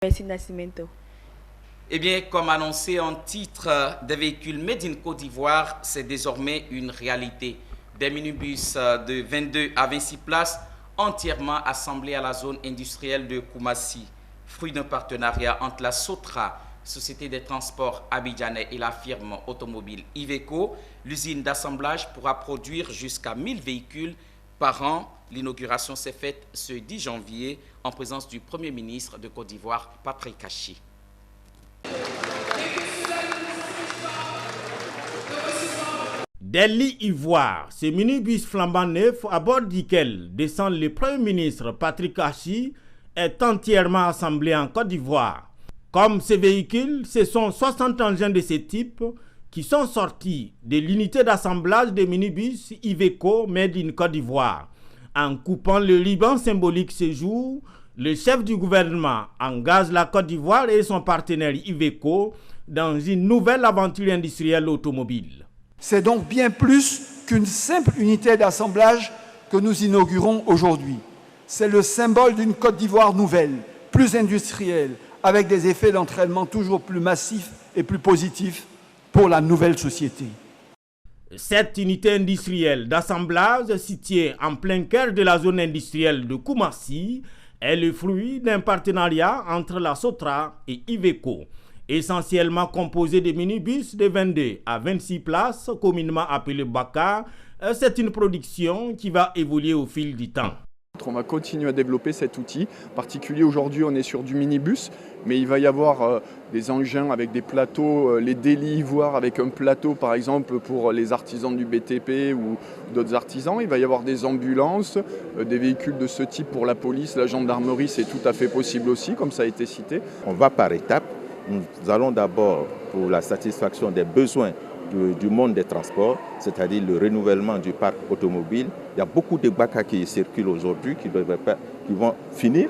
Merci Nascimento. Eh bien, comme annoncé en titre, des véhicules Made in Côte d'Ivoire, c'est désormais une réalité. Des minibus de 22 à 26 places entièrement assemblés à la zone industrielle de Koumassi, fruit d'un partenariat entre la Sotra, Société des transports abidjanais, et la firme automobile Iveco. L'usine d'assemblage pourra produire jusqu'à 1000 véhicules par an. L'inauguration s'est faite ce 10 janvier en présence du Premier ministre de Côte d'Ivoire, Patrick Kachi. Delhi Ivoire, ce minibus flambant neuf à bord duquel descend le Premier ministre Patrick Kachi est entièrement assemblé en Côte d'Ivoire. Comme ces véhicules, ce sont 60 engins de ce type qui sont sortis de l'unité d'assemblage des minibus Iveco Made in Côte d'Ivoire. En coupant le ruban symbolique ce jour, le chef du gouvernement engage la Côte d'Ivoire et son partenaire Iveco dans une nouvelle aventure industrielle automobile. C'est donc bien plus qu'une simple unité d'assemblage que nous inaugurons aujourd'hui. C'est le symbole d'une Côte d'Ivoire nouvelle, plus industrielle, avec des effets d'entraînement toujours plus massifs et plus positifs pour la nouvelle société. Cette unité industrielle d'assemblage située en plein cœur de la zone industrielle de Koumassi est le fruit d'un partenariat entre la Sotra et Iveco, essentiellement composé de minibus de 22 à 26 places, communément appelés Baka. C'est une production qui va évoluer au fil du temps. On va continuer à développer cet outil. En particulier, aujourd'hui, on est sur du minibus, mais il va y avoir des engins avec des plateaux, les Delhi Ivoire avec un plateau, par exemple, pour les artisans du BTP ou d'autres artisans. Il va y avoir des ambulances, des véhicules de ce type pour la police, la gendarmerie, c'est tout à fait possible aussi, comme ça a été cité. On va par étapes. Nous allons d'abord pour la satisfaction des besoins du monde des transports, c'est-à-dire le renouvellement du parc automobile. Il y a beaucoup de Baka qui circulent aujourd'hui, qui vont finir,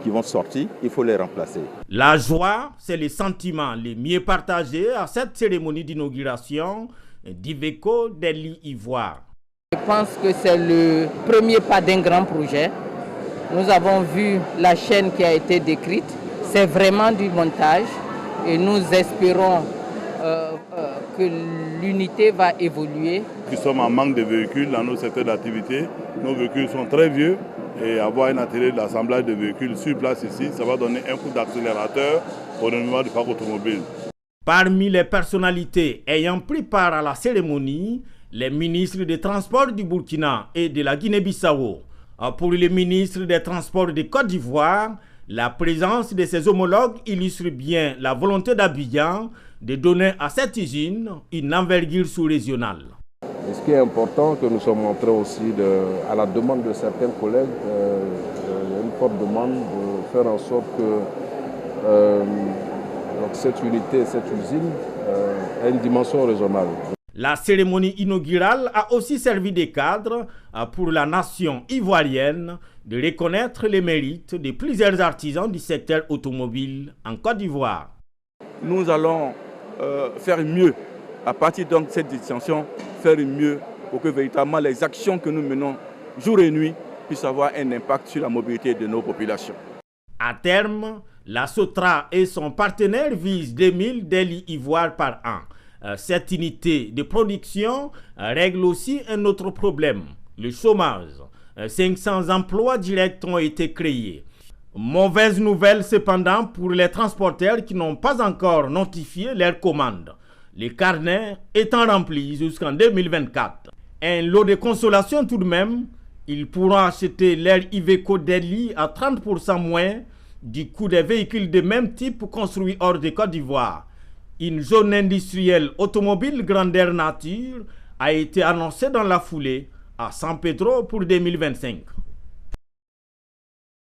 qui vont sortir, il faut les remplacer. La joie, c'est le sentiment le mieux partagé à cette cérémonie d'inauguration d'Iveco Delhi Ivoire. Je pense que c'est le premier pas d'un grand projet. Nous avons vu la chaîne qui a été décrite. C'est vraiment du montage et nous espérons que l'unité va évoluer. Nous sommes en manque de véhicules dans nos secteurs d'activité. Nos véhicules sont très vieux et avoir un atelier d'assemblage de véhicules sur place ici, ça va donner un coup d'accélérateur au renouvellement du parc automobile. Parmi les personnalités ayant pris part à la cérémonie, les ministres des Transports du Burkina et de la Guinée-Bissau. Pour le ministre des Transports de Côte d'Ivoire, la présence de ses homologues illustre bien la volonté d'Abidjan de donner à cette usine une envergure sous-régionale. Ce qui est important, que nous sommes en train aussi, à la demande de certains collègues, une forte demande de faire en sorte que cette unité, cette usine ait une dimension raisonnable. La cérémonie inaugurale a aussi servi de cadre pour la nation ivoirienne de reconnaître les mérites de plusieurs artisans du secteur automobile en Côte d'Ivoire. Nous allons faire mieux, à partir de cette distinction, faire mieux pour que véritablement les actions que nous menons jour et nuit puissent avoir un impact sur la mobilité de nos populations. À terme, la Sotra et son partenaire visent 2000 Delhi Ivoire par an. Cette unité de production règle aussi un autre problème, le chômage. 500 emplois directs ont été créés. Mauvaise nouvelle cependant pour les transporteurs qui n'ont pas encore notifié leurs commandes, les carnets étant remplis jusqu'en 2024. Un lot de consolation tout de même, ils pourront acheter leur Iveco Delhi à 30% moins du coût des véhicules de même type construits hors de Côte d'Ivoire. Une zone industrielle automobile grandeur nature a été annoncée dans la foulée à San Pedro pour 2025.